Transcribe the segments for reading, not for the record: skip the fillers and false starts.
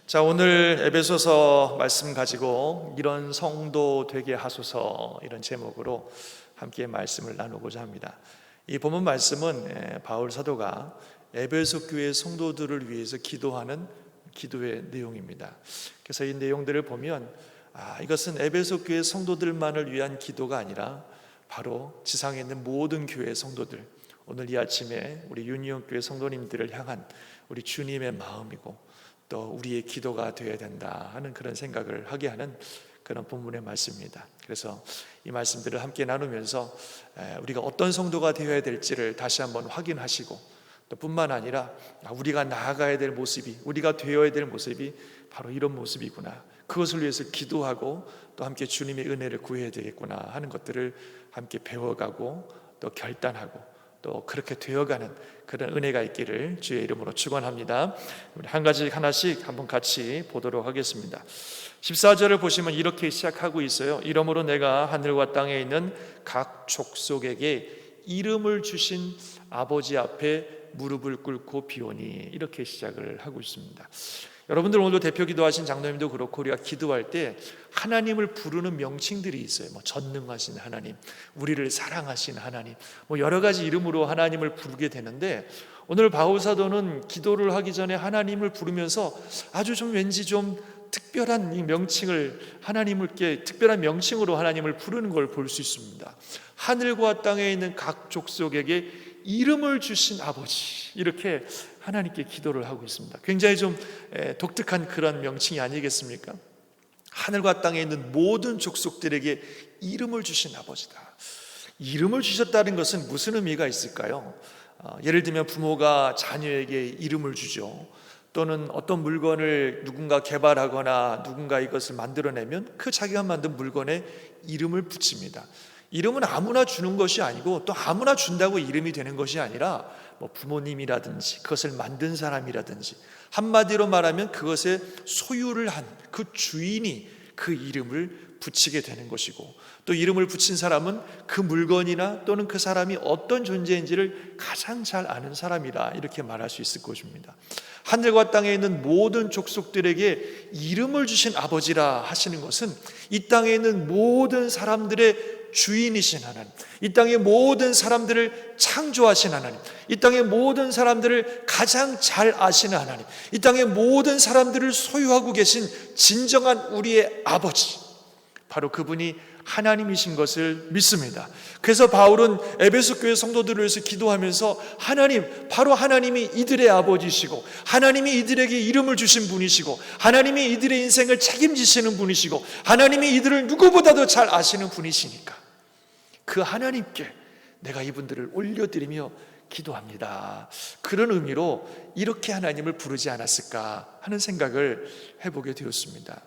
자, 오늘 에베소서 말씀 가지고 이런 성도 되게 하소서, 이런 제목으로 함께 말씀을 나누고자 합니다. 이 본문 말씀은 바울 사도가 에베소 교회 성도들을 위해서 기도하는 기도의 내용입니다. 그래서 이 내용들을 보면 이것은 에베소 교회 성도들만을 위한 기도가 아니라 바로 지상에 있는 모든 교회 성도들, 오늘 이 아침에 우리 유니온 교회 성도님들을 향한 우리 주님의 마음이고 또 우리의 기도가 되어야 된다 하는 그런 생각을 하게 하는 그런 본문의 말씀입니다. 그래서 이 말씀들을 함께 나누면서 우리가 어떤 성도가 되어야 될지를 다시 한번 확인하시고, 또 뿐만 아니라 우리가 나아가야 될 모습이, 우리가 되어야 될 모습이 바로 이런 모습이구나, 그것을 위해서 기도하고 또 함께 주님의 은혜를 구해야 되겠구나 하는 것들을 함께 배워가고 또 결단하고 또 그렇게 되어가는 그런 은혜가 있기를 주의 이름으로 축원합니다. 우리 한 가지 하나씩 한번 같이 보도록 하겠습니다. 14절을 보시면 이렇게 시작하고 있어요. 이러므로 내가 하늘과 땅에 있는 각 족속에게 이름을 주신 아버지 앞에 무릎을 꿇고 비오니, 이렇게 시작을 하고 있습니다. 여러분들 오늘도 대표 기도하신 장로님도 그렇고 우리가 기도할 때 하나님을 부르는 명칭들이 있어요. 전능하신 하나님, 우리를 사랑하신 하나님, 여러 가지 이름으로 하나님을 부르게 되는데, 오늘 바울 사도는 기도를 하기 전에 하나님을 부르면서 아주 왠지 특별한 이 명칭을, 하나님께 특별한 명칭으로 하나님을 부르는 걸 볼 수 있습니다. 하늘과 땅에 있는 각 족속에게 이름을 주신 아버지, 이렇게 하나님께 기도를 하고 있습니다. 굉장히 독특한 그런 명칭이 아니겠습니까? 하늘과 땅에 있는 모든 족속들에게 이름을 주신 아버지다. 이름을 주셨다는 것은 무슨 의미가 있을까요? 예를 들면 부모가 자녀에게 이름을 주죠. 또는 어떤 물건을 누군가 개발하거나 누군가 이것을 만들어내면 그 자기가 만든 물건에 이름을 붙입니다. 이름은 아무나 주는 것이 아니고 또 아무나 준다고 이름이 되는 것이 아니라 부모님이라든지 그것을 만든 사람이라든지, 한마디로 말하면 그것의 소유를 한 그 주인이 그 이름을 붙이게 되는 것이고, 또 이름을 붙인 사람은 그 물건이나 또는 그 사람이 어떤 존재인지를 가장 잘 아는 사람이라, 이렇게 말할 수 있을 것입니다. 하늘과 땅에 있는 모든 족속들에게 이름을 주신 아버지라 하시는 것은 이 땅에 있는 모든 사람들의 주인이신 하나님, 이 땅의 모든 사람들을 창조하신 하나님, 이 땅의 모든 사람들을 가장 잘 아시는 하나님, 이 땅의 모든 사람들을 소유하고 계신 진정한 우리의 아버지, 바로 그분이 하나님이신 것을 믿습니다. 그래서 바울은 에베소 교회 성도들을 위해서 기도하면서 하나님, 바로 하나님이 이들의 아버지시고, 하나님이 이들에게 이름을 주신 분이시고, 하나님이 이들의 인생을 책임지시는 분이시고, 하나님이 이들을 누구보다도 잘 아시는 분이시니까 그 하나님께 내가 이분들을 올려드리며 기도합니다. 그런 의미로 이렇게 하나님을 부르지 않았을까 하는 생각을 해보게 되었습니다.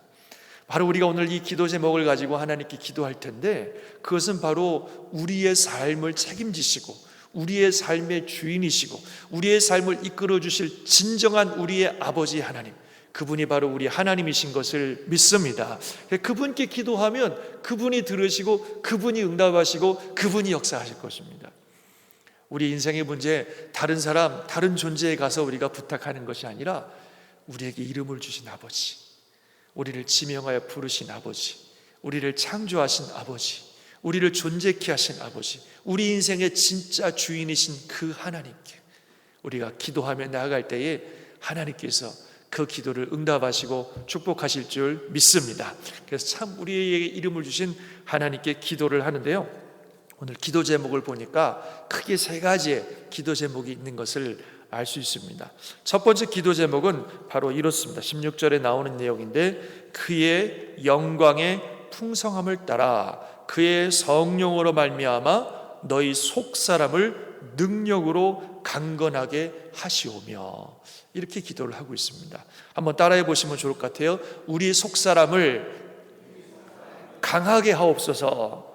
바로 우리가 오늘 이 기도 제목을 가지고 하나님께 기도할 텐데, 그것은 바로 우리의 삶을 책임지시고 우리의 삶의 주인이시고 우리의 삶을 이끌어 주실 진정한 우리의 아버지 하나님, 그분이 바로 우리 하나님이신 것을 믿습니다. 그분께 기도하면 그분이 들으시고 그분이 응답하시고 그분이 역사하실 것입니다. 우리 인생의 문제, 다른 사람, 다른 존재에 가서 우리가 부탁하는 것이 아니라 우리에게 이름을 주신 아버지, 우리를 지명하여 부르신 아버지, 우리를 창조하신 아버지, 우리를 존재케 하신 아버지, 우리 인생의 진짜 주인이신 그 하나님께 우리가 기도하며 나아갈 때에 하나님께서 그 기도를 응답하시고 축복하실 줄 믿습니다. 그래서 참 우리에게 이름을 주신 하나님께 기도를 하는데요, 오늘 기도 제목을 보니까 크게 세 가지의 기도 제목이 있는 것을 알 수 있습니다. 첫 번째 기도 제목은 바로 이렇습니다. 16절에 나오는 내용인데, 그의 영광의 풍성함을 따라 그의 성령으로 말미암아 너희 속사람을 능력으로 강건하게 하시오며, 이렇게 기도를 하고 있습니다. 한번 따라해 보시면 좋을 것 같아요. 우리 속사람을 강하게 하옵소서.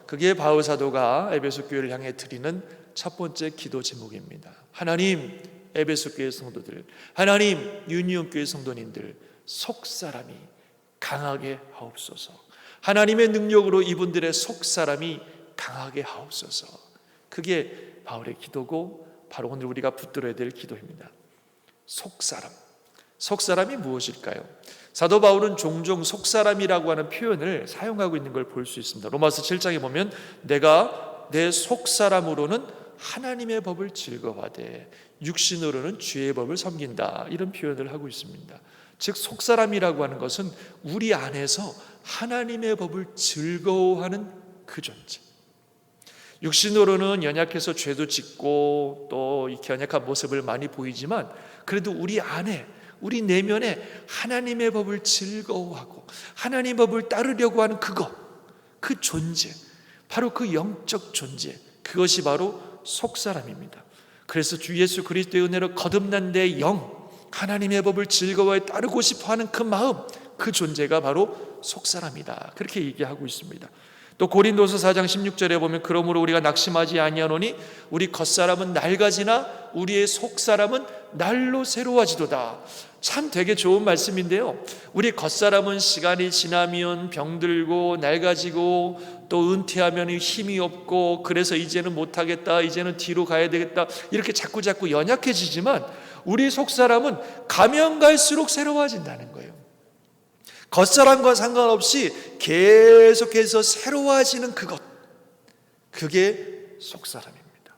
그게 바울 사도가 에베소 교회를 향해 드리는 첫 번째 기도 제목입니다. 하나님, 에베소 교회 성도들, 하나님, 유니온 교회 성도님들 속사람이 강하게 하옵소서. 하나님의 능력으로 이분들의 속사람이 강하게 하옵소서. 그게 바울의 기도고 바로 오늘 우리가 붙들어야 될 기도입니다. 속사람, 속사람이 무엇일까요? 사도 바울은 종종 속사람이라고 하는 표현을 사용하고 있는 걸 볼 수 있습니다. 로마서 7장에 보면 내가 내 속사람으로는 하나님의 법을 즐거워하되 육신으로는 죄의 법을 섬긴다, 이런 표현을 하고 있습니다. 즉 속사람이라고 하는 것은 우리 안에서 하나님의 법을 즐거워하는 그 존재. 육신으로는 연약해서 죄도 짓고 또 이렇게 연약한 모습을 많이 보이지만 그래도 우리 안에, 우리 내면에 하나님의 법을 즐거워하고 하나님의 법을 따르려고 하는 그 존재, 바로 그 영적 존재, 그것이 바로 속사람입니다. 그래서 주 예수 그리스도의 은혜로 거듭난 내 영, 하나님의 법을 즐거워해 따르고 싶어하는 그 마음, 그 존재가 바로 속사람이다, 그렇게 얘기하고 있습니다. 또 고린도서 4장 16절에 보면 그러므로 우리가 낙심하지 아니하노니 우리 겉사람은 낡아지나 우리의 속사람은 날로 새로워지도다. 참 되게 좋은 말씀인데요, 우리 겉사람은 시간이 지나면 병들고 낡아지고 또 은퇴하면 힘이 없고 그래서 이제는 못하겠다, 이제는 뒤로 가야 되겠다, 이렇게 자꾸 연약해지지만 우리 속사람은 가면 갈수록 새로워진다는 거예요. 겉사람과 상관없이 계속해서 새로워지는 그게 속사람입니다.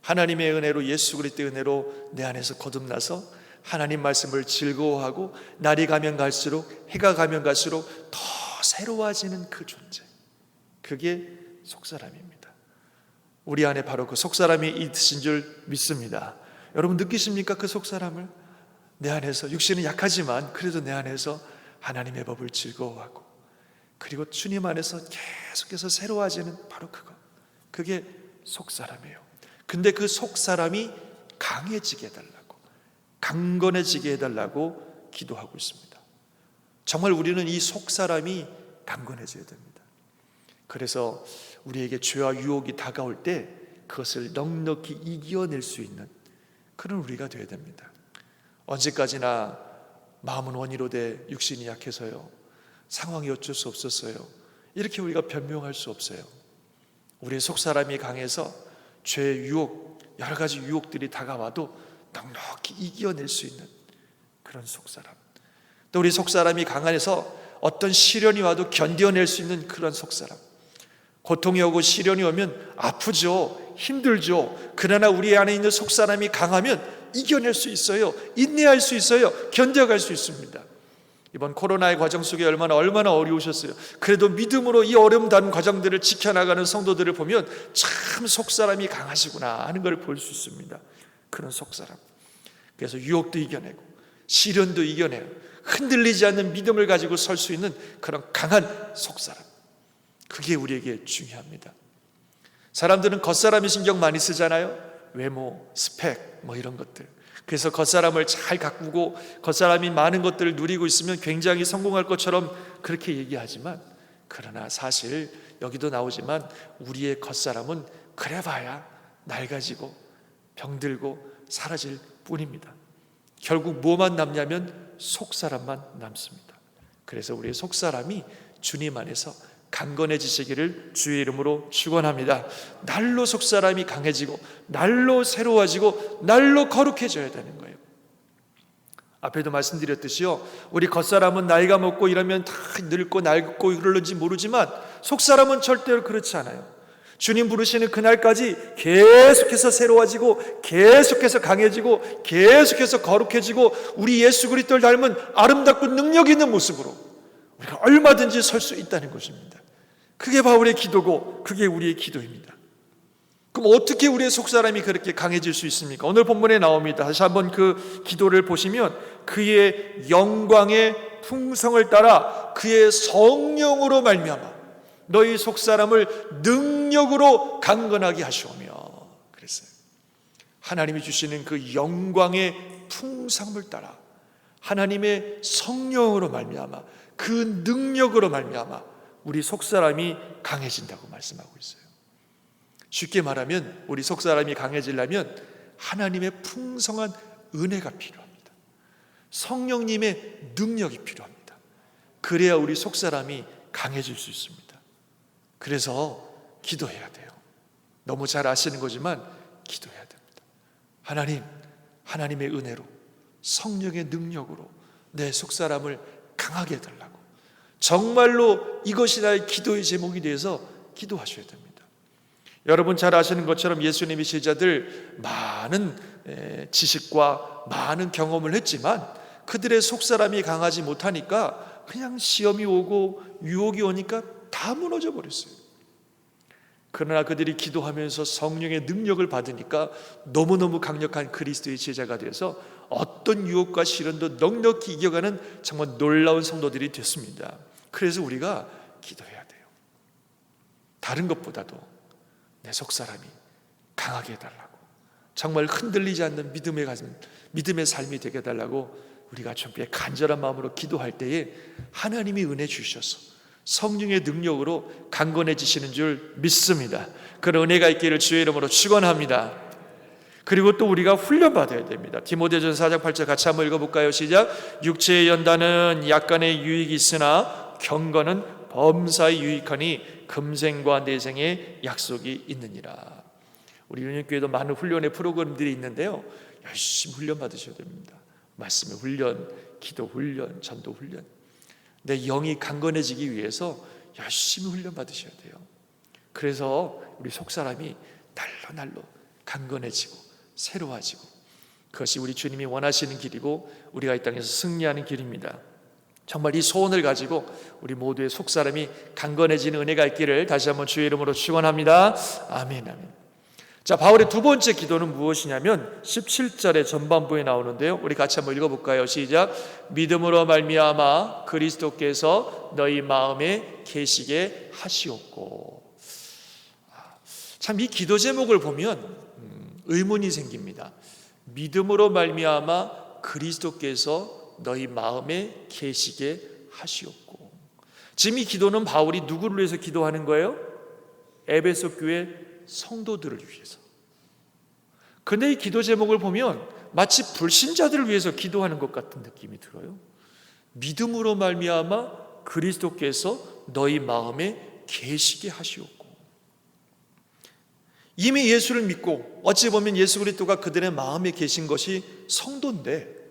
하나님의 은혜로, 예수 그리스도의 은혜로 내 안에서 거듭나서 하나님 말씀을 즐거워하고 날이 가면 갈수록, 해가 가면 갈수록 더 새로워지는 그 존재, 그게 속사람입니다. 우리 안에 바로 그 속사람이 있으신 줄 믿습니다. 여러분 느끼십니까? 그 속사람을 내 안에서, 육신은 약하지만 그래도 내 안에서 하나님의 법을 즐거워하고 그리고 주님 안에서 계속해서 새로워지는 바로 그게 속사람이에요. 근데 그 속사람이 강해지게 해달라고, 강건해지게 해달라고 기도하고 있습니다. 정말 우리는 이 속사람이 강건해져야 됩니다. 그래서 우리에게 죄와 유혹이 다가올 때 그것을 넉넉히 이겨낼 수 있는 그런 우리가 되어야 됩니다. 언제까지나 마음은 원이로되 육신이 약해서요, 상황이 어쩔 수 없었어요, 이렇게 우리가 변명할 수 없어요. 우리의 속사람이 강해서 죄의 유혹, 여러 가지 유혹들이 다가와도 넉넉히 이겨낼 수 있는 그런 속사람, 또 우리 속사람이 강해서 어떤 시련이 와도 견뎌낼 수 있는 그런 속사람. 고통이 오고 시련이 오면 아프죠, 힘들죠. 그러나 우리 안에 있는 속사람이 강하면 이겨낼 수 있어요, 인내할 수 있어요, 견뎌갈 수 있습니다. 이번 코로나의 과정 속에 얼마나 어려우셨어요. 그래도 믿음으로 이 어려움다운 과정들을 지켜나가는 성도들을 보면 참 속사람이 강하시구나 하는 걸 볼 수 있습니다. 그런 속사람. 그래서 유혹도 이겨내고 시련도 이겨내고 흔들리지 않는 믿음을 가지고 설 수 있는 그런 강한 속사람, 그게 우리에게 중요합니다. 사람들은 겉사람이 신경 많이 쓰잖아요. 외모, 스펙 이런 것들. 그래서 겉사람을 잘 가꾸고 겉사람이 많은 것들을 누리고 있으면 굉장히 성공할 것처럼 그렇게 얘기하지만, 그러나 사실 여기도 나오지만 우리의 겉사람은 그래봐야 낡아지고 병들고 사라질 뿐입니다. 결국 뭐만 남냐면 속사람만 남습니다. 그래서 우리의 속사람이 주님 안에서 강건해지시기를 주의 이름으로 축원합니다. 날로 속사람이 강해지고 날로 새로워지고 날로 거룩해져야 되는 거예요. 앞에도 말씀드렸듯이요, 우리 겉사람은 나이가 먹고 이러면 다 늙고 낡고 그러는지 모르지만 속사람은 절대로 그렇지 않아요. 주님 부르시는 그날까지 계속해서 새로워지고 계속해서 강해지고 계속해서 거룩해지고 우리 예수 그리스도를 닮은 아름답고 능력 있는 모습으로 우리가 얼마든지 설 수 있다는 것입니다. 그게 바울의 기도고 그게 우리의 기도입니다. 그럼 어떻게 우리의 속사람이 그렇게 강해질 수 있습니까? 오늘 본문에 나옵니다. 다시 한번 그 기도를 보시면 그의 영광의 풍성을 따라 그의 성령으로 말미암아 너희 속사람을 능력으로 강건하게 하시오며 그랬어요. 하나님이 주시는 그 영광의 풍성을 따라 하나님의 성령으로 말미암아 그 능력으로 말미암아 우리 속사람이 강해진다고 말씀하고 있어요. 쉽게 말하면 우리 속사람이 강해지려면 하나님의 풍성한 은혜가 필요합니다. 성령님의 능력이 필요합니다. 그래야 우리 속사람이 강해질 수 있습니다. 그래서 기도해야 돼요. 너무 잘 아시는 거지만 기도해야 됩니다. 하나님, 하나님의 은혜로 성령의 능력으로 내 속사람을 강하게 해달라고, 정말로 이것이 나의 기도의 제목이 되어서 기도하셔야 됩니다. 여러분 잘 아시는 것처럼 예수님의 제자들 많은 지식과 많은 경험을 했지만 그들의 속사람이 강하지 못하니까 그냥 시험이 오고 유혹이 오니까 다 무너져 버렸어요. 그러나 그들이 기도하면서 성령의 능력을 받으니까 너무너무 강력한 그리스도의 제자가 되어서 어떤 유혹과 시련도 넉넉히 이겨가는 정말 놀라운 성도들이 됐습니다. 그래서 우리가 기도해야 돼요. 다른 것보다도 내 속사람이 강하게 해달라고, 정말 흔들리지 않는 믿음의 삶이 되게 해달라고 우리가 주님께 간절한 마음으로 기도할 때에 하나님이 은혜 주셔서 성령의 능력으로 강건해지시는 줄 믿습니다. 그런 은혜가 있기를 주의 이름으로 축원합니다. 그리고 또 우리가 훈련받아야 됩니다. 디모데전서 4장 8절 같이 한번 읽어볼까요? 시작. 육체의 연단은 약간의 유익이 있으나 경건은 범사에 유익하니 금생과 내생의 약속이 있느니라. 우리 유년교회도 많은 훈련의 프로그램들이 있는데요, 열심히 훈련받으셔야 됩니다. 말씀의 훈련, 기도 훈련, 전도 훈련. 내 영이 강건해지기 위해서 열심히 훈련받으셔야 돼요. 그래서 우리 속사람이 날로 날로 강건해지고 새로워지고, 그것이 우리 주님이 원하시는 길이고 우리가 이 땅에서 승리하는 길입니다. 정말 이 소원을 가지고 우리 모두의 속사람이 강건해지는 은혜가 있기를 다시 한번 주의 이름으로 축원합니다. 아멘, 아멘. 자, 바울의 두 번째 기도는 무엇이냐면 17절의 전반부에 나오는데요, 우리 같이 한번 읽어볼까요? 시작. 믿음으로 말미암아 그리스도께서 너희 마음에 계시게 하시옵고. 참 이 기도 제목을 보면 의문이 생깁니다. 믿음으로 말미암아 그리스도께서 너희 마음에 계시게 하시옵고. 지금 이 기도는 바울이 누구를 위해서 기도하는 거예요? 에베소 교회 성도들을 위해서. 근데 이 기도 제목을 보면 마치 불신자들을 위해서 기도하는 것 같은 느낌이 들어요. 믿음으로 말미암아 그리스도께서 너희 마음에 계시게 하시옵고. 이미 예수를 믿고 어찌 보면 예수 그리스도가 그들의 마음에 계신 것이 성도인데,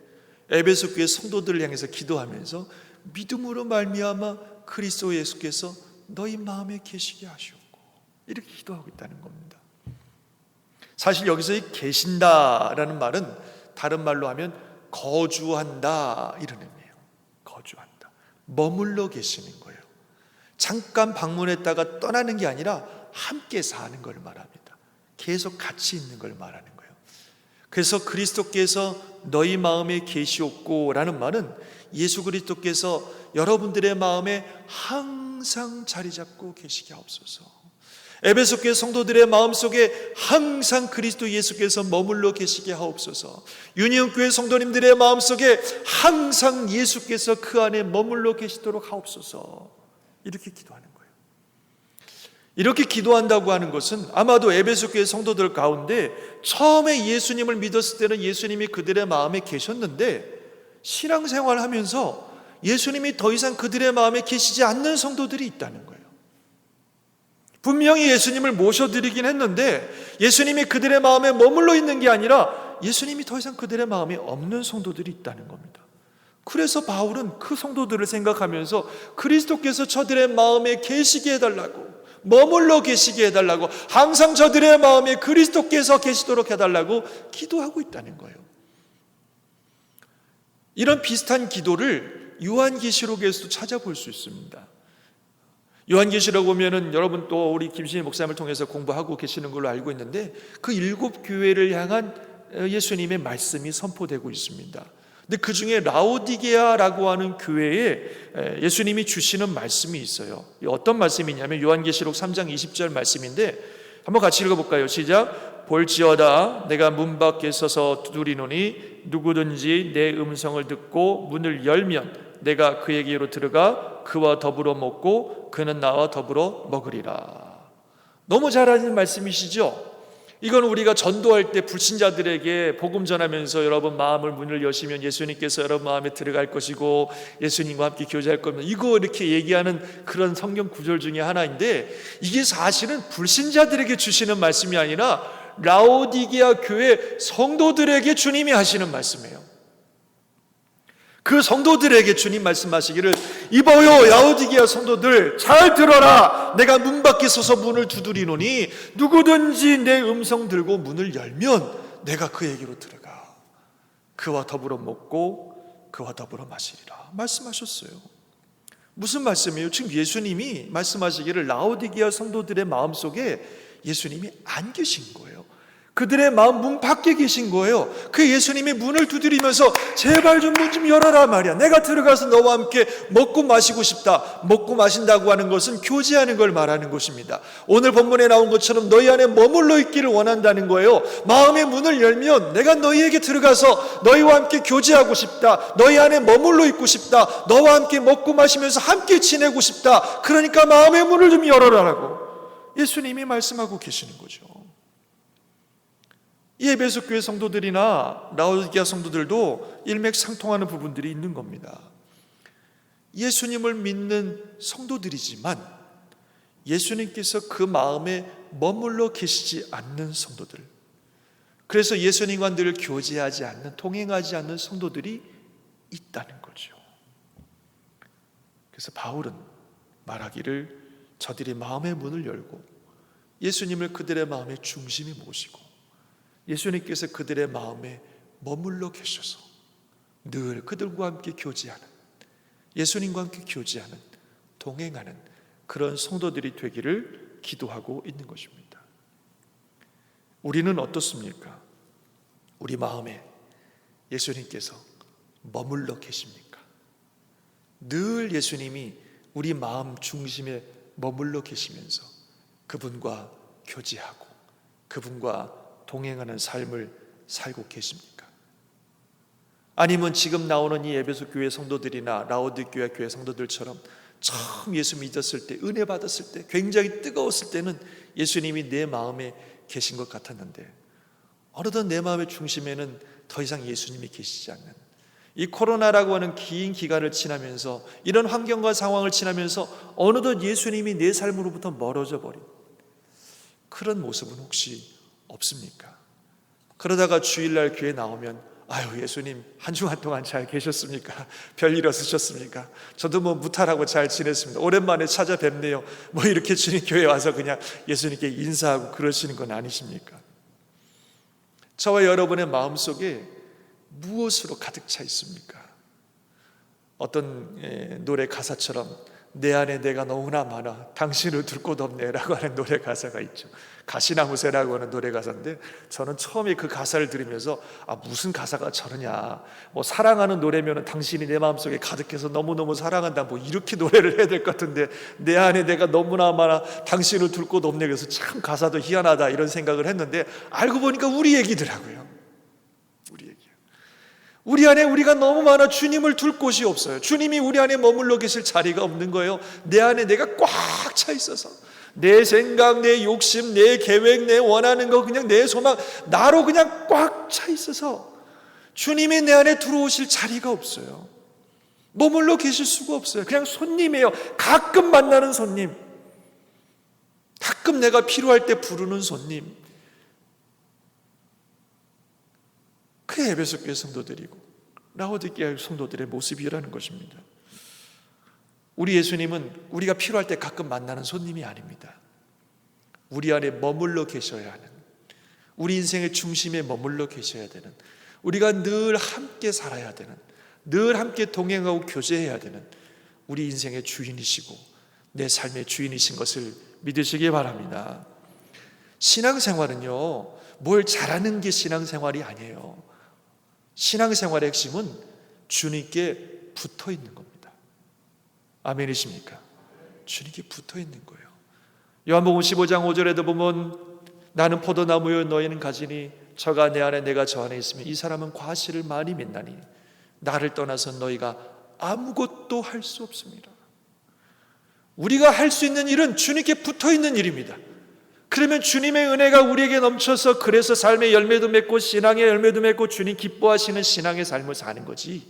에베소 교회 성도들을 향해서 기도하면서 믿음으로 말미암아 그리스도 예수께서 너희 마음에 계시게 하시옵고, 이렇게 기도하고 있다는 겁니다. 사실 여기서 이 계신다라는 말은 다른 말로 하면 거주한다 이런 의미예요. 거주한다, 머물러 계시는 거예요. 잠깐 방문했다가 떠나는 게 아니라 함께 사는 걸 말합니다. 계속 같이 있는 걸 말하는 거예요. 그래서 그리스도께서 너희 마음에 계시옵고 라는 말은 예수 그리스도께서 여러분들의 마음에 항상 자리 잡고 계시게 하옵소서. 에베소 교회 성도들의 마음속에 항상 그리스도 예수께서 머물러 계시게 하옵소서. 유니온 교회 성도님들의 마음속에 항상 예수께서 그 안에 머물러 계시도록 하옵소서. 이렇게 기도하는 거예요. 이렇게 기도한다고 하는 것은 아마도 에베소 교회 성도들 가운데 처음에 예수님을 믿었을 때는 예수님이 그들의 마음에 계셨는데 신앙생활을 하면서 예수님이 더 이상 그들의 마음에 계시지 않는 성도들이 있다는 거예요. 분명히 예수님을 모셔드리긴 했는데 예수님이 그들의 마음에 머물러 있는 게 아니라 예수님이 더 이상 그들의 마음에 없는 성도들이 있다는 겁니다. 그래서 바울은 그 성도들을 생각하면서 그리스도께서 저들의 마음에 계시게 해달라고, 머물러 계시게 해달라고, 항상 저들의 마음에 그리스도께서 계시도록 해달라고 기도하고 있다는 거예요. 이런 비슷한 기도를 요한계시록에서도 찾아볼 수 있습니다. 요한계시록 보면은 여러분 또 우리 김신희 목사님을 통해서 공부하고 계시는 걸로 알고 있는데 그 7 교회를 향한 예수님의 말씀이 선포되고 있습니다. 근데 그 중에 라오디게아라고 하는 교회에 예수님이 주시는 말씀이 있어요. 어떤 말씀이냐면 요한계시록 3장 20절 말씀인데 한번 같이 읽어볼까요? 시작. 볼지어다 내가 문 밖에 서서 두드리노니 누구든지 내 음성을 듣고 문을 열면 내가 그에게로 들어가 그와 더불어 먹고 그는 나와 더불어 먹으리라. 너무 잘 아는 말씀이시죠? 이건 우리가 전도할 때 불신자들에게 복음 전하면서 여러분 마음을 문을 여시면 예수님께서 여러분 마음에 들어갈 것이고 예수님과 함께 교제할 겁니다, 이거 이렇게 얘기하는 그런 성경 구절 중에 하나인데, 이게 사실은 불신자들에게 주시는 말씀이 아니라 라오디게아 교회 성도들에게 주님이 하시는 말씀이에요. 그 성도들에게 주님 말씀하시기를, 이봐요 라오디게아 성도들, 잘 들어라. 내가 문 밖에 서서 문을 두드리노니 누구든지 내 음성 들고 문을 열면 내가 그에게로 들어가 그와 더불어 먹고 그와 더불어 마시리라 말씀하셨어요. 무슨 말씀이에요? 지금 예수님이 말씀하시기를 라오디게아 성도들의 마음속에 예수님이 안 계신 거예요. 그들의 마음 문 밖에 계신 거예요. 그 예수님이 문을 두드리면서 제발 좀 문 좀 열어라 말이야. 내가 들어가서 너와 함께 먹고 마시고 싶다. 먹고 마신다고 하는 것은 교제하는 걸 말하는 것입니다. 오늘 본문에 나온 것처럼 너희 안에 머물러 있기를 원한다는 거예요. 마음의 문을 열면 내가 너희에게 들어가서 너희와 함께 교제하고 싶다. 너희 안에 머물러 있고 싶다. 너와 함께 먹고 마시면서 함께 지내고 싶다. 그러니까 마음의 문을 좀 열어라라고 예수님이 말씀하고 계시는 거죠. 이 에베소 교회 성도들이나 라오디게아 성도들도 일맥상통하는 부분들이 있는 겁니다. 예수님을 믿는 성도들이지만 예수님께서 그 마음에 머물러 계시지 않는 성도들, 그래서 예수님과 늘 교제하지 않는, 동행하지 않는 성도들이 있다는 거죠. 그래서 바울은 말하기를 저들이 마음의 문을 열고 예수님을 그들의 마음의 중심에 모시고 예수님께서 그들의 마음에 머물러 계셔서 늘 그들과 함께 교제하는, 예수님과 함께 교제하는, 동행하는 그런 성도들이 되기를 기도하고 있는 것입니다. 우리는 어떻습니까? 우리 마음에 예수님께서 머물러 계십니까? 늘 예수님이 우리 마음 중심에 머물러 계시면서 그분과 교제하고 그분과 동행하는 삶을 살고 계십니까? 아니면 지금 나오는 이 에베소 교회 성도들이나 라오디게아 교회 성도들처럼 처음 예수 믿었을 때, 은혜 받았을 때, 굉장히 뜨거웠을 때는 예수님이 내 마음에 계신 것 같았는데 어느덧 내 마음의 중심에는 더 이상 예수님이 계시지 않는, 이 코로나라고 하는 긴 기간을 지나면서, 이런 환경과 상황을 지나면서 어느덧 예수님이 내 삶으로부터 멀어져 버린 그런 모습은 혹시 없습니까? 그러다가 주일날 교회 나오면 아유 예수님 한 주간 동안 잘 계셨습니까? 별일 없으셨습니까? 저도 뭐 무탈하고 잘 지냈습니다. 오랜만에 찾아뵙네요. 뭐 이렇게 주님 교회 와서 그냥 예수님께 인사하고 그러시는 건 아니십니까? 저와 여러분의 마음속에 무엇으로 가득 차 있습니까? 어떤 노래 가사처럼 내 안에 내가 너무나 많아 당신을 둘 곳 없네 라고 하는 노래 가사가 있죠. 가시나무새라고 하는 노래 가사인데 저는 처음에 그 가사를 들으면서 무슨 가사가 저러냐, 뭐 사랑하는 노래면 당신이 내 마음속에 가득해서 너무너무 사랑한다, 뭐 이렇게 노래를 해야 될 것 같은데 내 안에 내가 너무나 많아 당신을 둘 곳 없네, 그래서 참 가사도 희한하다 이런 생각을 했는데 알고 보니까 우리 얘기더라고요. 우리 얘기. 우리 안에 우리가 너무 많아 주님을 둘 곳이 없어요. 주님이 우리 안에 머물러 계실 자리가 없는 거예요. 내 안에 내가 꽉 차 있어서 내 생각, 내 욕심, 내 계획, 내 원하는 거, 그냥 내 소망, 나로 그냥 꽉 차 있어서 주님이 내 안에 들어오실 자리가 없어요. 머물러 계실 수가 없어요. 그냥 손님이에요. 가끔 만나는 손님, 가끔 내가 필요할 때 부르는 손님. 그게 에베소 교회 성도들이고 라오디게아 성도들의 모습이라는 것입니다. 우리 예수님은 우리가 필요할 때 가끔 만나는 손님이 아닙니다. 우리 안에 머물러 계셔야 하는, 우리 인생의 중심에 머물러 계셔야 되는, 우리가 늘 함께 살아야 되는, 늘 함께 동행하고 교제해야 되는 우리 인생의 주인이시고 내 삶의 주인이신 것을 믿으시기 바랍니다. 신앙생활은요, 뭘 잘하는 게 신앙생활이 아니에요. 신앙생활의 핵심은 주님께 붙어 있는 겁니다. 아멘이십니까? 주님께 붙어 있는 거예요. 요한복음 15장 5절에도 보면 나는 포도나무요 너희는 가지니 저가 내 안에 내가 저 안에 있으면 이 사람은 과실을 많이 맺나니 나를 떠나서 너희가 아무것도 할 수 없습니다. 우리가 할 수 있는 일은 주님께 붙어 있는 일입니다. 그러면 주님의 은혜가 우리에게 넘쳐서 그래서 삶의 열매도 맺고 신앙의 열매도 맺고 주님 기뻐하시는 신앙의 삶을 사는 거지,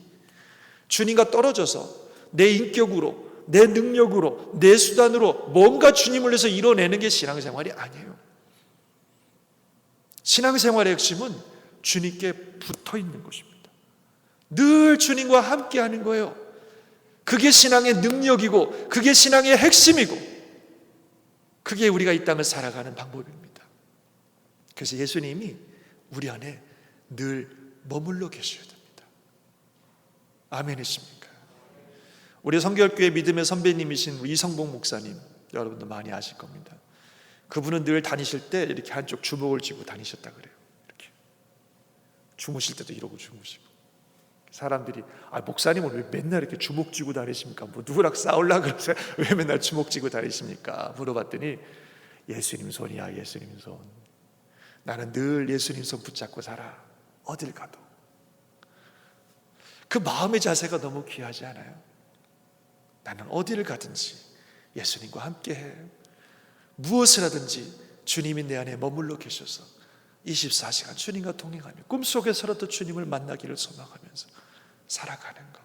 주님과 떨어져서 내 인격으로, 내 능력으로, 내 수단으로 뭔가 주님을 위해서 이뤄내는 게 신앙생활이 아니에요. 신앙생활의 핵심은 주님께 붙어 있는 것입니다. 늘 주님과 함께하는 거예요. 그게 신앙의 능력이고 그게 신앙의 핵심이고 그게 우리가 이 땅을 살아가는 방법입니다. 그래서 예수님이 우리 안에 늘 머물러 계셔야 됩니다. 아멘이십니까? 우리 성결교회 믿음의 선배님이신 이성봉 목사님, 여러분도 많이 아실 겁니다. 그분은 늘 다니실 때 이렇게 한쪽 주먹을 쥐고 다니셨다 그래요. 이렇게 주무실 때도 이러고 주무시고. 사람들이 목사님은 왜 맨날 이렇게 주먹 쥐고 다니십니까? 뭐 누구랑 싸우려고 그러세요? 왜 맨날 주먹 쥐고 다니십니까? 물어봤더니 예수님 손이야, 예수님 손. 나는 늘 예수님 손 붙잡고 살아. 어딜 가도. 그 마음의 자세가 너무 귀하지 않아요? 나는 어디를 가든지 예수님과 함께해. 무엇을 하든지 주님이 내 안에 머물러 계셔서 24시간 주님과 동행하며 꿈속에서라도 주님을 만나기를 소망하면서 살아가는 것,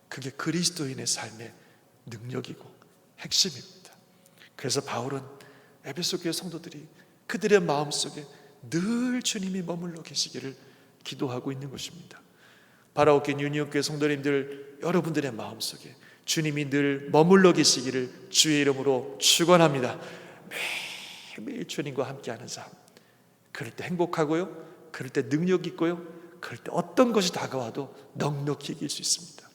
그게 그리스도인의 삶의 능력이고 핵심입니다. 그래서 바울은 에베소 교회 성도들이 그들의 마음속에 늘 주님이 머물러 계시기를 기도하고 있는 것입니다. 바라오교 뉴욕 교회 성도님들, 여러분들의 마음속에 주님이 늘 머물러 계시기를 주의 이름으로 축원합니다. 매일매일 주님과 함께하는 삶, 그럴 때 행복하고요, 그럴 때 능력 있고요, 그럴 때 어떤 것이 다가와도 넉넉히 이길 수 있습니다.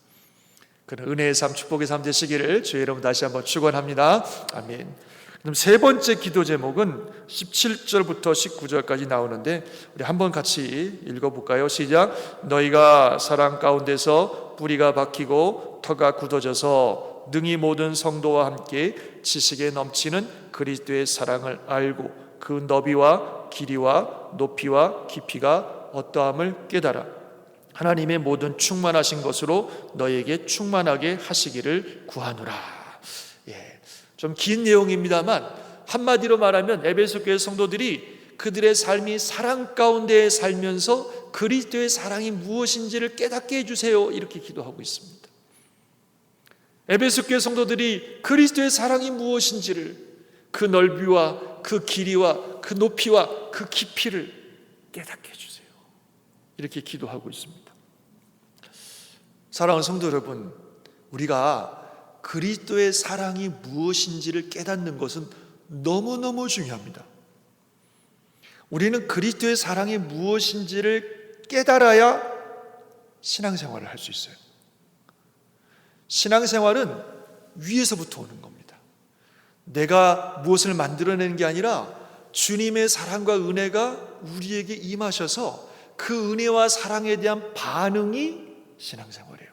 그런 은혜의 삶, 축복의 삶 되시기를 주의 이름으로 다시 한번 축원합니다. 아멘. 그럼 세 번째 기도 제목은 17절부터 19절까지 나오는데 우리 한번 같이 읽어볼까요? 시작. 너희가 사랑 가운데서 뿌리가 박히고 터가 굳어져서 능히 모든 성도와 함께 지식에 넘치는 그리스도의 사랑을 알고 그 너비와 길이와 높이와 깊이가 어떠함을 깨달아 하나님의 모든 충만하신 것으로 너희에게 충만하게 하시기를 구하노라. 좀 긴 내용입니다만 한마디로 말하면 에베소 교회 성도들이 그들의 삶이 사랑 가운데 살면서 그리스도의 사랑이 무엇인지를 깨닫게 해주세요, 이렇게 기도하고 있습니다. 에베소 교회 성도들이 그리스도의 사랑이 무엇인지를, 그 넓이와 그 길이와 그 높이와 그 깊이를 깨닫게 해주세요, 이렇게 기도하고 있습니다. 사랑하는 성도 여러분, 우리가 그리스도의 사랑이 무엇인지를 깨닫는 것은 너무너무 중요합니다. 우리는 그리스도의 사랑이 무엇인지를 깨달아야 신앙생활을 할 수 있어요. 신앙생활은 위에서부터 오는 겁니다. 내가 무엇을 만들어내는 게 아니라 주님의 사랑과 은혜가 우리에게 임하셔서 그 은혜와 사랑에 대한 반응이 신앙생활이에요.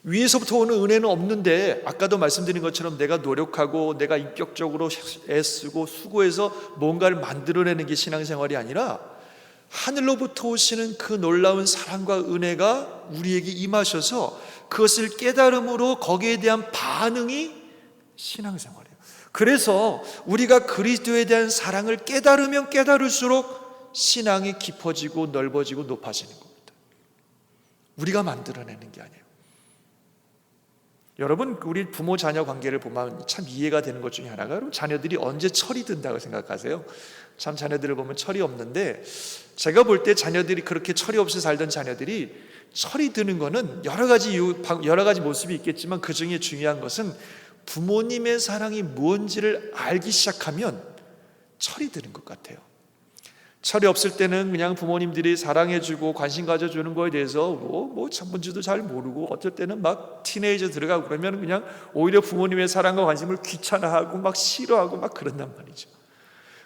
위에서부터 오는 은혜는 없는데, 아까도 말씀드린 것처럼 내가 노력하고 내가 인격적으로 애쓰고 수고해서 뭔가를 만들어내는 게 신앙생활이 아니라 하늘로부터 오시는 그 놀라운 사랑과 은혜가 우리에게 임하셔서 그것을 깨달음으로 거기에 대한 반응이 신앙생활이에요. 그래서 우리가 그리스도에 대한 사랑을 깨달으면 깨달을수록 신앙이 깊어지고 넓어지고 높아지는 겁니다. 우리가 만들어내는 게 아니에요. 여러분, 우리 부모 자녀 관계를 보면 참 이해가 되는 것 중에 하나가, 여러분 자녀들이 언제 철이 든다고 생각하세요? 참 자녀들을 보면 철이 없는데, 제가 볼 때 자녀들이 그렇게 철이 없이 살던 자녀들이 철이 드는 거는 여러 가지 모습이 있겠지만 그 중에 중요한 것은 부모님의 사랑이 뭔지를 알기 시작하면 철이 드는 것 같아요. 철이 없을 때는 그냥 부모님들이 사랑해주고 관심 가져주는 거에 대해서 뭔지도 잘 모르고, 어쩔 때는 막 티네이저 들어가고 그러면 그냥 오히려 부모님의 사랑과 관심을 귀찮아하고 막 싫어하고 막 그런단 말이죠.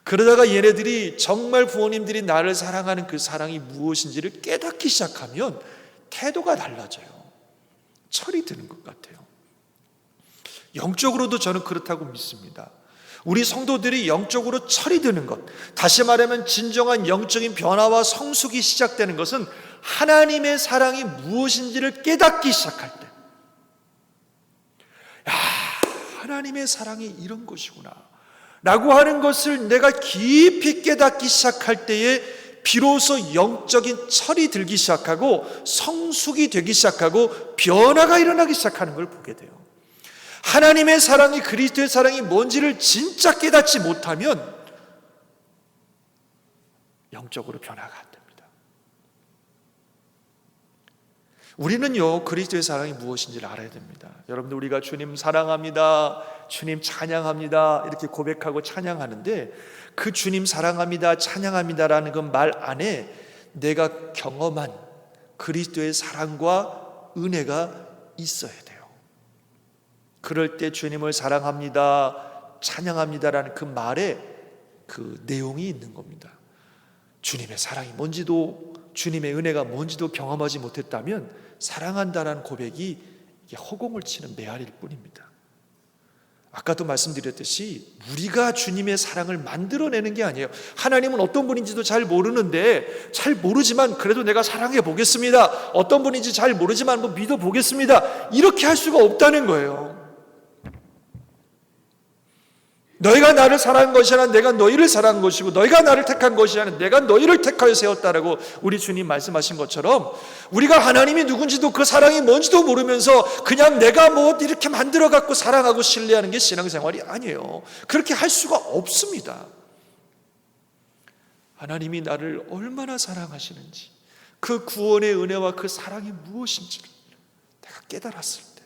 그러다가 얘네들이 정말 부모님들이 나를 사랑하는 그 사랑이 무엇인지를 깨닫기 시작하면 태도가 달라져요. 철이 드는 것 같아요. 영적으로도 저는 그렇다고 믿습니다. 우리 성도들이 영적으로 철이 드는 것, 다시 말하면 진정한 영적인 변화와 성숙이 시작되는 것은 하나님의 사랑이 무엇인지를 깨닫기 시작할 때, 하나님의 사랑이 이런 것이구나 라고 하는 것을 내가 깊이 깨닫기 시작할 때에 비로소 영적인 철이 들기 시작하고 성숙이 되기 시작하고 변화가 일어나기 시작하는 걸 보게 돼요. 하나님의 사랑이, 그리스도의 사랑이 뭔지를 진짜 깨닫지 못하면 영적으로 변화가 안 됩니다. 우리는요, 그리스도의 사랑이 무엇인지를 알아야 됩니다. 여러분들, 우리가 주님 사랑합니다, 주님 찬양합니다 이렇게 고백하고 찬양하는데, 그 주님 사랑합니다, 찬양합니다라는 그 말 안에 내가 경험한 그리스도의 사랑과 은혜가 있어야 돼요. 그럴 때 주님을 사랑합니다, 찬양합니다라는 그 말에 그 내용이 있는 겁니다. 주님의 사랑이 뭔지도, 주님의 은혜가 뭔지도 경험하지 못했다면 사랑한다라는 고백이 허공을 치는 메아리일 뿐입니다. 아까도 말씀드렸듯이 우리가 주님의 사랑을 만들어내는 게 아니에요. 하나님은 어떤 분인지도 잘 모르는데, 잘 모르지만 그래도 내가 사랑해 보겠습니다, 어떤 분인지 잘 모르지만 뭐 믿어 보겠습니다, 이렇게 할 수가 없다는 거예요. 너희가 나를 사랑한 것이 아니라 내가 너희를 사랑한 것이고, 너희가 나를 택한 것이 아니라 내가 너희를 택하여 세웠다라고 우리 주님 말씀하신 것처럼, 우리가 하나님이 누군지도 그 사랑이 뭔지도 모르면서 그냥 내가 뭐 이렇게 만들어 갖고 사랑하고 신뢰하는 게 신앙생활이 아니에요. 그렇게 할 수가 없습니다. 하나님이 나를 얼마나 사랑하시는지, 그 구원의 은혜와 그 사랑이 무엇인지를 내가 깨달았을 때,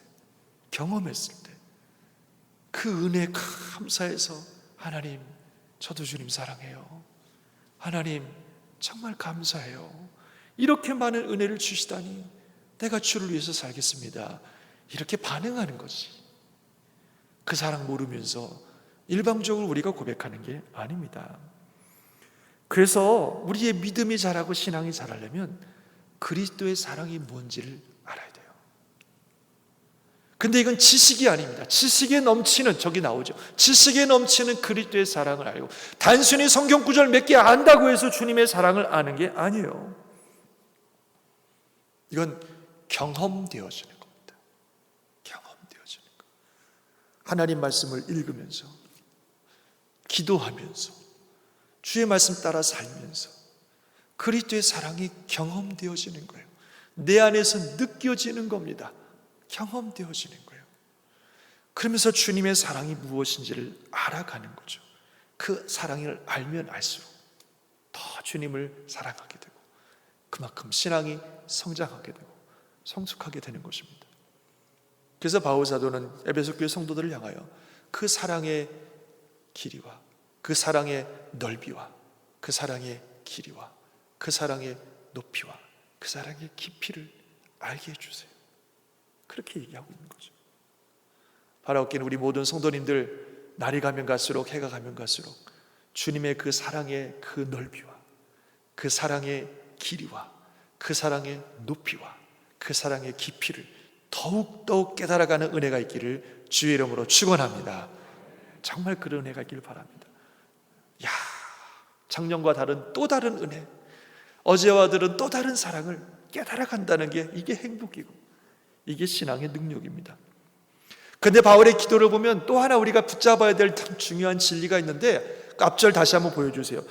경험했을 때, 그 은혜에 감사해서 하나님, 저도 주님 사랑해요, 하나님 정말 감사해요, 이렇게 많은 은혜를 주시다니 내가 주를 위해서 살겠습니다, 이렇게 반응하는 거지. 그 사랑 모르면서 일방적으로 우리가 고백하는 게 아닙니다. 그래서 우리의 믿음이 자라고 신앙이 자라려면 그리스도의 사랑이 뭔지를 알아야 돼요. 근데 이건 지식이 아닙니다. 지식에 넘치는, 저기 나오죠, 지식에 넘치는 그리스도의 사랑을 알고, 단순히 성경 구절 몇 개 안다고 해서 주님의 사랑을 아는 게 아니에요. 이건 경험되어지는 겁니다. 경험되어지는 것. 하나님 말씀을 읽으면서, 기도하면서, 주의 말씀 따라 살면서 그리스도의 사랑이 경험되어지는 거예요. 내 안에서 느껴지는 겁니다. 경험되어지는 거예요. 그러면서 주님의 사랑이 무엇인지를 알아가는 거죠. 그 사랑을 알면 알수록 더 주님을 사랑하게 되고, 그만큼 신앙이 성장하게 되고 성숙하게 되는 것입니다. 그래서 바울 사도는 에베소 교회 성도들을 향하여 그 사랑의 길이와 그 사랑의 넓이와 그 사랑의 길이와 그 사랑의 높이와 그 사랑의 깊이를 알게 해주세요, 그렇게 얘기하고 있는 거죠. 바라옵기는 우리 모든 성도님들, 날이 가면 갈수록, 해가 가면 갈수록 주님의 그 사랑의 그 넓이와 그 사랑의 길이와 그 사랑의 높이와 그 사랑의 깊이를 더욱더욱 깨달아가는 은혜가 있기를 주의 이름으로 축원합니다. 정말 그런 은혜가 있기를 바랍니다. 야, 작년과 다른 또 다른 은혜, 어제와 다른 또 다른 사랑을 깨달아간다는 게, 이게 행복이고 이게 신앙의 능력입니다. 그런데 바울의 기도를 보면 또 하나 우리가 붙잡아야 될 참 중요한 진리가 있는데, 그 앞절 다시 한번 보여주세요.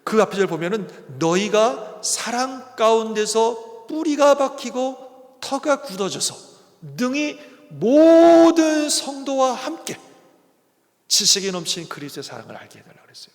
그 앞절 보면은 너희가 사랑 가운데서 뿌리가 박히고 터가 굳어져서 능히 모든 성도와 함께 지식이 넘친 그리스도의 사랑을 알게 해달라고 그랬어요.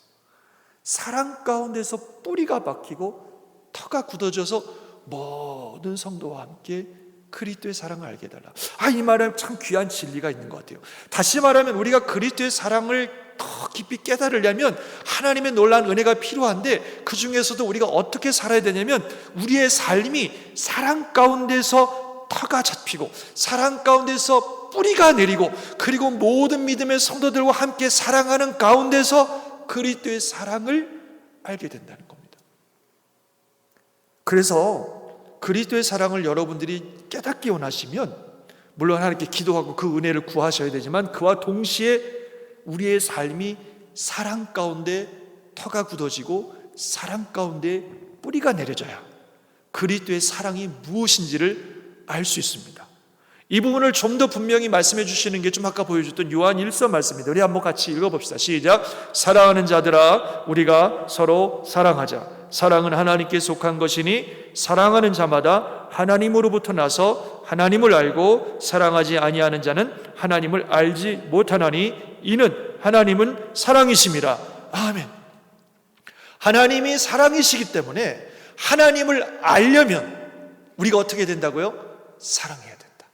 사랑 가운데서 뿌리가 박히고 터가 굳어져서 모든 성도와 함께 그리스도의 사랑을 알게 해달라. 이 말은 참 귀한 진리가 있는 것 같아요. 다시 말하면 우리가 그리스도의 사랑을 더 깊이 깨달으려면 하나님의 놀라운 은혜가 필요한데, 그 중에서도 우리가 어떻게 살아야 되냐면, 우리의 삶이 사랑 가운데서 터가 잡히고 사랑 가운데서 뿌리가 내리고, 그리고 모든 믿음의 성도들과 함께 사랑하는 가운데서 그리스도의 사랑을 알게 된다는 겁니다. 그래서 그리스도의 사랑을 여러분들이 깨닫기 원하시면, 물론 하나님께 기도하고 그 은혜를 구하셔야 되지만, 그와 동시에 우리의 삶이 사랑 가운데 터가 굳어지고 사랑 가운데 뿌리가 내려져야 그리스도의 사랑이 무엇인지를 알 수 있습니다. 이 부분을 좀 더 분명히 말씀해 주시는 게 좀 아까 보여줬던 요한 1서 말씀입니다. 우리 한번 같이 읽어봅시다. 시작. 사랑하는 자들아, 우리가 서로 사랑하자. 사랑은 하나님께 속한 것이니 사랑하는 자마다 하나님으로부터 나서 하나님을 알고, 사랑하지 아니하는 자는 하나님을 알지 못하나니 이는 하나님은 사랑이심이라. 아멘. 하나님이 사랑이시기 때문에 하나님을 알려면 우리가 어떻게 된다고요? 사랑해야 된다.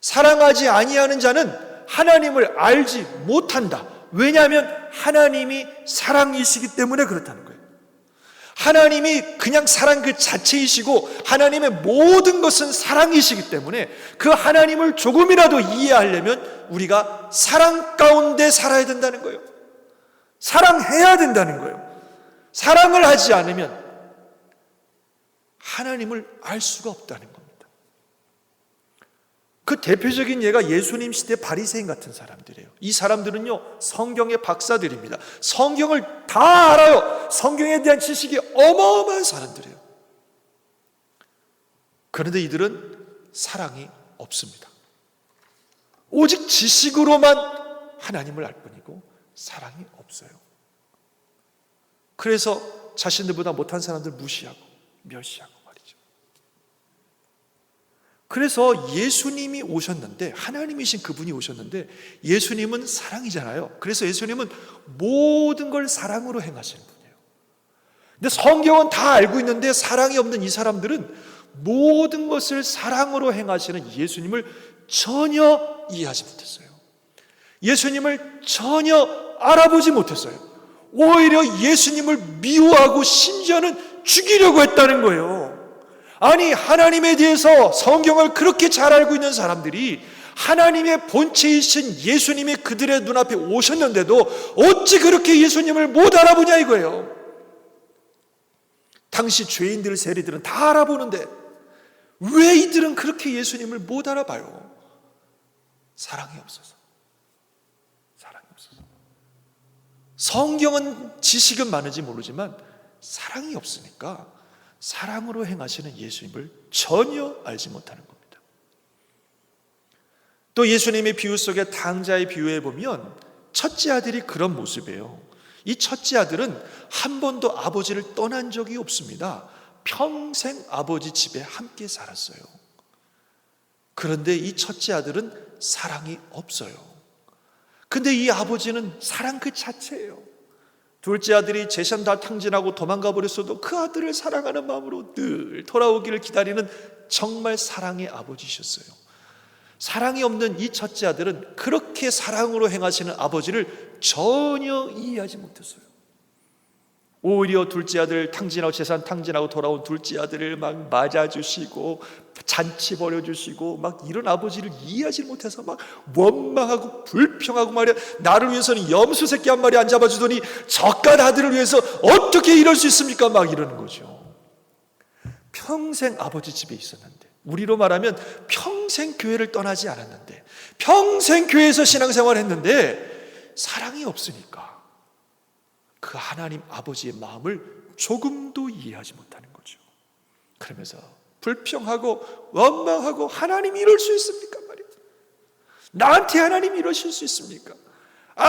사랑하지 아니하는 자는 하나님을 알지 못한다. 왜냐하면 하나님이 사랑이시기 때문에 그렇다는 거예요. 하나님이 그냥 사랑 그 자체이시고 하나님의 모든 것은 사랑이시기 때문에 그 하나님을 조금이라도 이해하려면 우리가 사랑 가운데 살아야 된다는 거예요. 사랑해야 된다는 거예요. 사랑을 하지 않으면 하나님을 알 수가 없다는 겁니다. 그 대표적인 예가 예수님 시대 바리새인 같은 사람들이에요. 이 사람들은요, 성경의 박사들입니다. 성경을 다 알아요. 성경에 대한 지식이 어마어마한 사람들이에요. 그런데 이들은 사랑이 없습니다. 오직 지식으로만 하나님을 알 뿐이고 사랑이 없어요. 그래서 자신들보다 못한 사람들 무시하고 멸시하고 말이죠. 그래서 예수님이 오셨는데, 하나님이신 그분이 오셨는데 예수님은 사랑이잖아요. 그래서 예수님은 모든 걸 사랑으로 행하시는 분이에요. 근데 성경은 다 알고 있는데 사랑이 없는 이 사람들은 모든 것을 사랑으로 행하시는 예수님을 전혀 이해하지 못했어요. 예수님을 전혀 알아보지 못했어요. 오히려 예수님을 미워하고 심지어는 죽이려고 했다는 거예요. 아니, 하나님에 대해서 성경을 그렇게 잘 알고 있는 사람들이 하나님의 본체이신 예수님이 그들의 눈앞에 오셨는데도 어찌 그렇게 예수님을 못 알아보냐 이거예요. 당시 죄인들, 세리들은 다 알아보는데 왜 이들은 그렇게 예수님을 못 알아봐요? 사랑이 없어서. 사랑이 없어서. 성경은 지식은 많은지 모르지만 사랑이 없으니까 사랑으로 행하시는 예수님을 전혀 알지 못하는 겁니다. 또 예수님의 비유 속에 탕자의 비유에 보면 첫째 아들이 그런 모습이에요. 이 첫째 아들은 한 번도 아버지를 떠난 적이 없습니다. 평생 아버지 집에 함께 살았어요. 그런데 이 첫째 아들은 사랑이 없어요. 근데 이 아버지는 사랑 그 자체예요. 둘째 아들이 재산 다 탕진하고 도망가 버렸어도 그 아들을 사랑하는 마음으로 늘 돌아오기를 기다리는 정말 사랑의 아버지셨어요. 사랑이 없는 이 첫째 아들은 그렇게 사랑으로 행하시는 아버지를 전혀 이해하지 못했어요. 오히려 둘째 아들 탕진하고 재산 탕진하고 돌아온 둘째 아들을 막 맞아주시고 잔치 벌여주시고 막 이런 아버지를 이해하지 못해서 막 원망하고 불평하고 말이야. 나를 위해서는 염소 새끼 한 마리 안 잡아주더니 저깟 아들을 위해서 어떻게 이럴 수 있습니까? 막 이러는 거죠. 평생 아버지 집에 있었는데, 우리로 말하면 평생 교회를 떠나지 않았는데, 평생 교회에서 신앙생활을 했는데 사랑이 없으니까 그 하나님 아버지의 마음을 조금도 이해하지 못하는 거죠. 그러면서 불평하고 원망하고 하나님이 이럴 수 있습니까? 말이야. 나한테 하나님이 이러실 수 있습니까?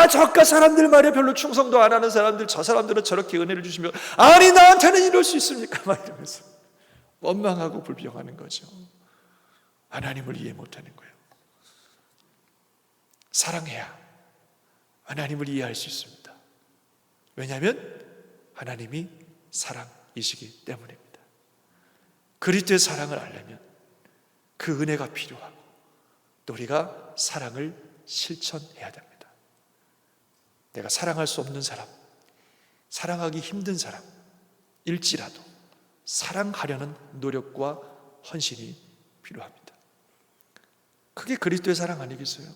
저깟 사람들 말이야, 별로 충성도 안 하는 사람들, 저 사람들은 저렇게 은혜를 주시면 아니 나한테는 이럴 수 있습니까? 막 이러면서 원망하고 불평하는 거죠. 하나님을 이해 못하는 거예요. 사랑해야 하나님을 이해할 수 있습니다. 왜냐하면 하나님이 사랑이시기 때문입니다. 그리스도의 사랑을 알려면 그 은혜가 필요하고 또 우리가 사랑을 실천해야 됩니다. 내가 사랑할 수 없는 사람, 사랑하기 힘든 사람일지라도 사랑하려는 노력과 헌신이 필요합니다. 그게 그리스도의 사랑 아니겠어요?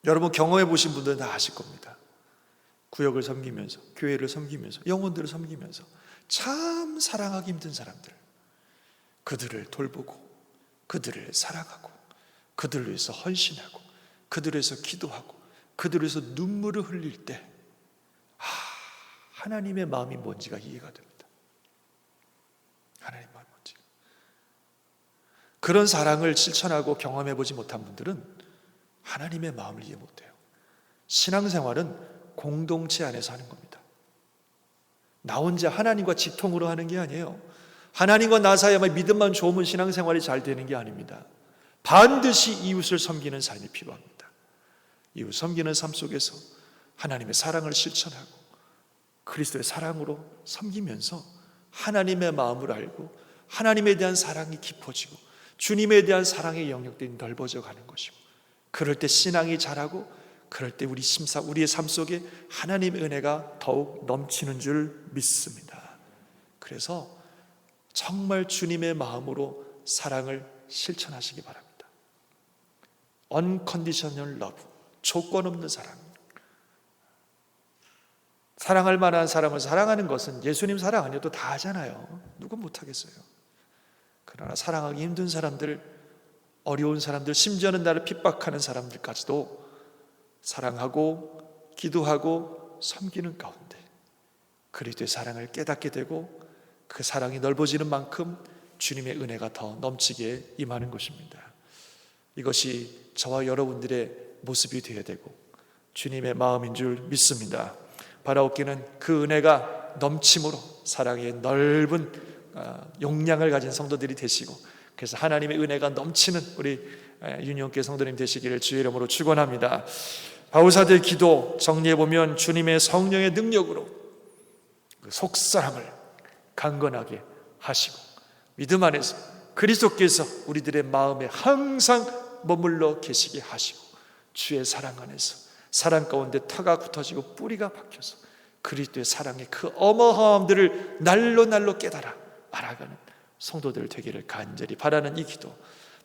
여러분 경험해 보신 분들은 다 아실 겁니다. 구역을 섬기면서, 교회를 섬기면서, 영혼들을 섬기면서 참 사랑하기 힘든 사람들, 그들을 돌보고 그들을 사랑하고 그들을 위해서 헌신하고 그들을 위해서 기도하고 그들을 위해서 눈물을 흘릴 때 하나님의 마음이 뭔지가 이해가 됩니다. 하나님의 마음이 뭔지. 그런 사랑을 실천하고 경험해 보지 못한 분들은 하나님의 마음을 이해 못해요. 신앙생활은 공동체 안에서 하는 겁니다. 나 혼자 하나님과 직통으로 하는 게 아니에요. 하나님과 나 사이에만 믿음만 좋으면 신앙생활이 잘 되는 게 아닙니다. 반드시 이웃을 섬기는 삶이 필요합니다. 이웃 섬기는 삶 속에서 하나님의 사랑을 실천하고 그리스도의 사랑으로 섬기면서 하나님의 마음을 알고 하나님에 대한 사랑이 깊어지고 주님에 대한 사랑의 영역들이 넓어져 가는 것이고, 그럴 때 신앙이 자라고, 그럴 때 우리의 삶 속에 하나님의 은혜가 더욱 넘치는 줄 믿습니다. 그래서 정말 주님의 마음으로 사랑을 실천하시기 바랍니다. Unconditional love, 조건 없는 사랑. 사랑할 만한 사람을 사랑하는 것은 예수님 사랑 아니어도 다 하잖아요. 누구 못하겠어요. 그러나 사랑하기 힘든 사람들, 어려운 사람들, 심지어는 나를 핍박하는 사람들까지도 사랑하고 기도하고 섬기는 가운데 그리스도의 사랑을 깨닫게 되고, 그 사랑이 넓어지는 만큼 주님의 은혜가 더 넘치게 임하는 것입니다. 이것이 저와 여러분들의 모습이 되어야 되고 주님의 마음인 줄 믿습니다. 바라옵기는 그 은혜가 넘침으로 사랑의 넓은 용량을 가진 성도들이 되시고, 그래서 하나님의 은혜가 넘치는 우리 유니온교회 성도님 되시기를 주의 이름으로 축원합니다. 바울사도의 기도 정리해보면 주님의 성령의 능력으로 그 속사람을 강건하게 하시고, 믿음 안에서 그리스도께서 우리들의 마음에 항상 머물러 계시게 하시고, 주의 사랑 안에서 사랑 가운데 터가 굳어지고 뿌리가 박혀서 그리스도의 사랑의 그 어마어마함들을 날로 깨달아 알아가는 성도들 되기를 간절히 바라는 이 기도,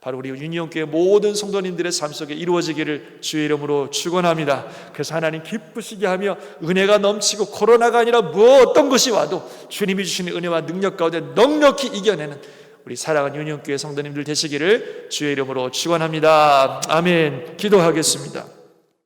바로 우리 유니온교회 모든 성도님들의 삶 속에 이루어지기를 주의 이름으로 축원합니다. 그래서 하나님 기쁘시게 하며 은혜가 넘치고 코로나가 아니라 어떤 것이 와도 주님이 주시는 은혜와 능력 가운데 넉넉히 이겨내는 우리 사랑하는 유니온교회 성도님들 되시기를 주의 이름으로 축원합니다. 아멘. 기도하겠습니다.